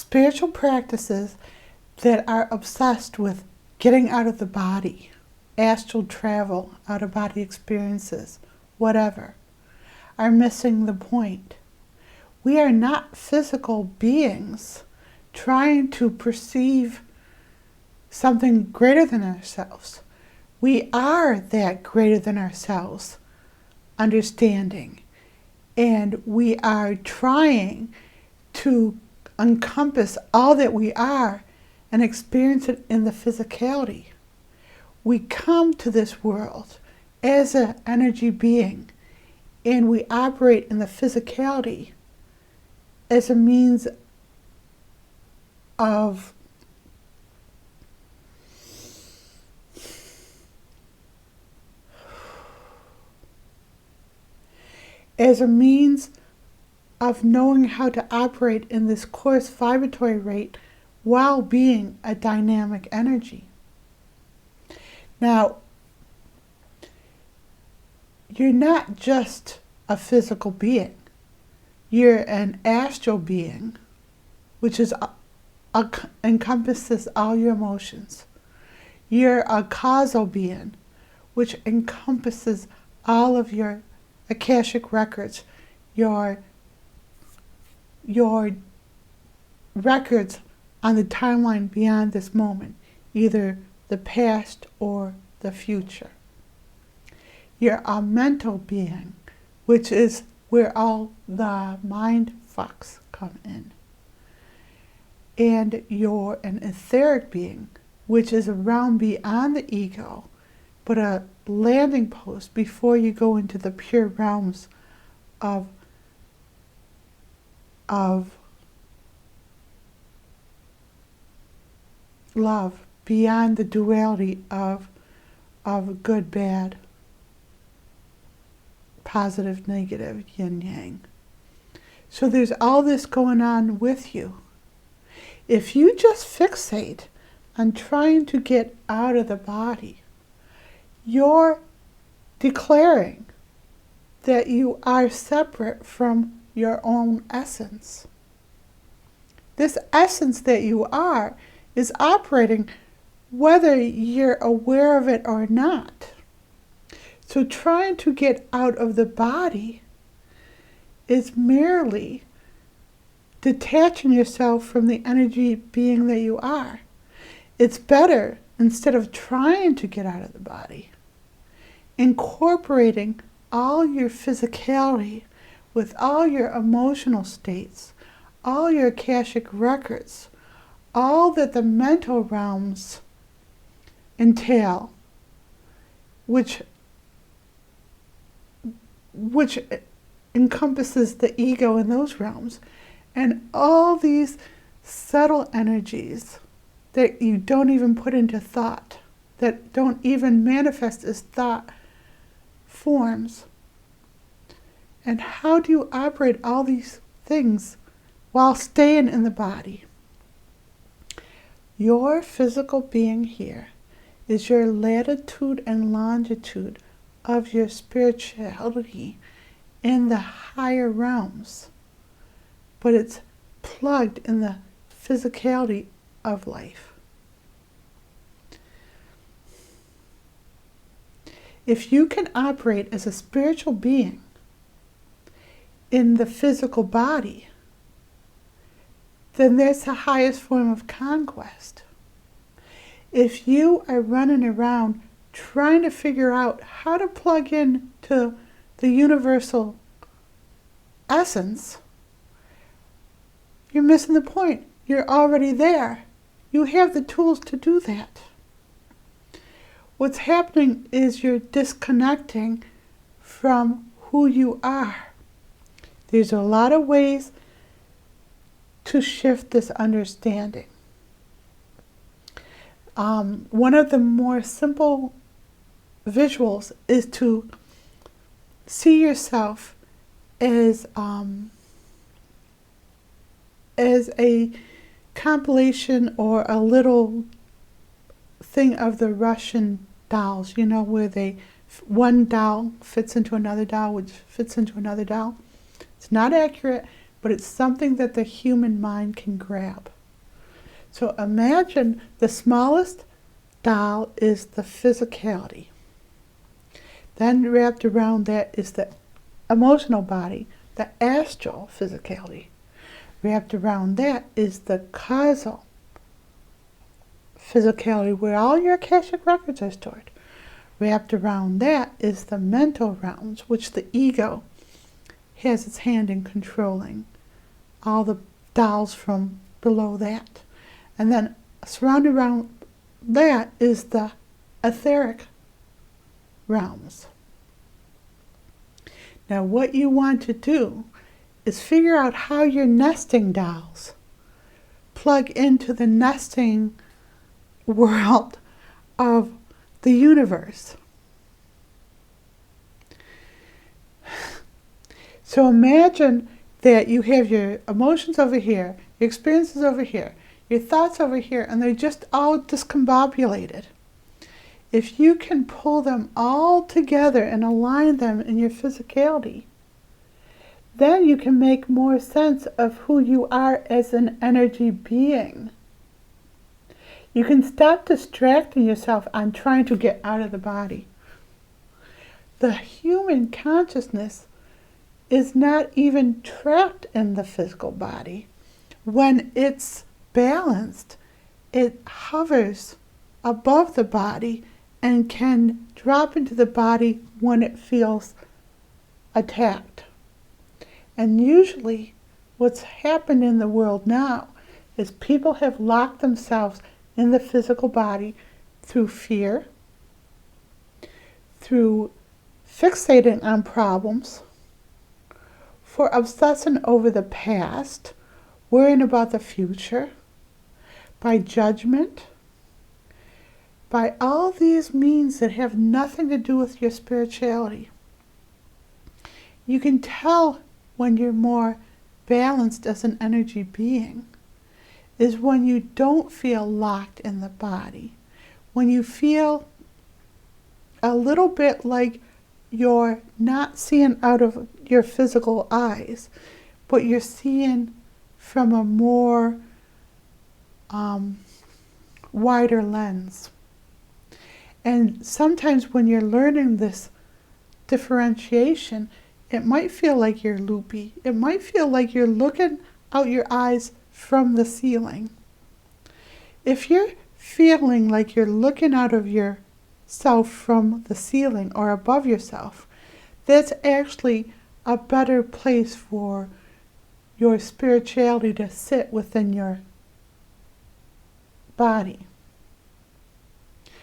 spiritual practices that are obsessed with getting out of the body, astral travel, out-of-body experiences, whatever, are missing the point. We are not physical beings trying to perceive something greater than ourselves. We are that greater than ourselves understanding, and we are trying to encompass all that we are and experience it in the physicality. We come to this world as an energy being, and we operate in the physicality as a means of knowing how to operate in this coarse vibratory rate while being a dynamic energy. Now, you're not just a physical being. You're an astral being, which encompasses all your emotions. You're a causal being, which encompasses all of your Akashic records, your records on the timeline beyond this moment, either the past or the future. You're a mental being, which is where all the mind fucks come in. And you're an etheric being, which is a realm beyond the ego, but a landing post before you go into the pure realms of love, beyond the duality of good, bad, positive, negative, yin, yang. So there's all this going on with you. If you just fixate on trying to get out of the body, you're declaring that you are separate from your own essence. This essence that you are is operating whether you're aware of it or not. So trying to get out of the body is merely detaching yourself from the energy being that you are. It's better, instead of trying to get out of the body, incorporating all your physicality with all your emotional states, all your Akashic records, all that the mental realms entail, which encompasses the ego in those realms, and all these subtle energies that you don't even put into thought, that don't even manifest as thought forms. And how do you operate all these things while staying in the body? Your physical being here is your latitude and longitude of your spirituality in the higher realms, but it's plugged in the physicality of life. If you can operate as a spiritual being in the physical body, then that's the highest form of conquest. If you are running around trying to figure out how to plug in to the universal essence, you're missing the point. You're already there. You have the tools to do that. What's happening is you're disconnecting from who you are. There's a lot of ways to shift this understanding. One of the more simple visuals is to see yourself as a compilation or a little thing of the Russian dolls, you know, where one doll fits into another doll, which fits into another doll. It's not accurate, but it's something that the human mind can grab. So imagine the smallest dial is the physicality. Then wrapped around that is the emotional body, the astral physicality. Wrapped around that is the causal physicality, where all your Akashic records are stored. Wrapped around that is the mental realms, which the ego has its hand in controlling. All the dials from below that. And then surrounded around that is the etheric realms. Now what you want to do is figure out how your nesting dials plug into the nesting world of the universe. So imagine that you have your emotions over here, your experiences over here, your thoughts over here, and they're just all discombobulated. If you can pull them all together and align them in your physicality, then you can make more sense of who you are as an energy being. You can stop distracting yourself on trying to get out of the body. The human consciousness is not even trapped in the physical body. When it's balanced, it hovers above the body and can drop into the body when it feels attacked. And usually what's happened in the world now is people have locked themselves in the physical body through fear, through fixating on problems, for obsessing over the past, worrying about the future, by judgment, by all these means that have nothing to do with your spirituality. You can tell when you're more balanced as an energy being is when you don't feel locked in the body, when you feel a little bit like you're not seeing out of your physical eyes, but you're seeing from a more wider lens. And sometimes when you're learning this differentiation, it might feel like you're loopy. It might feel like you're looking out your eyes from the ceiling. If you're feeling like you're looking out of yourself from the ceiling or above yourself, that's actually a better place for your spirituality to sit within your body.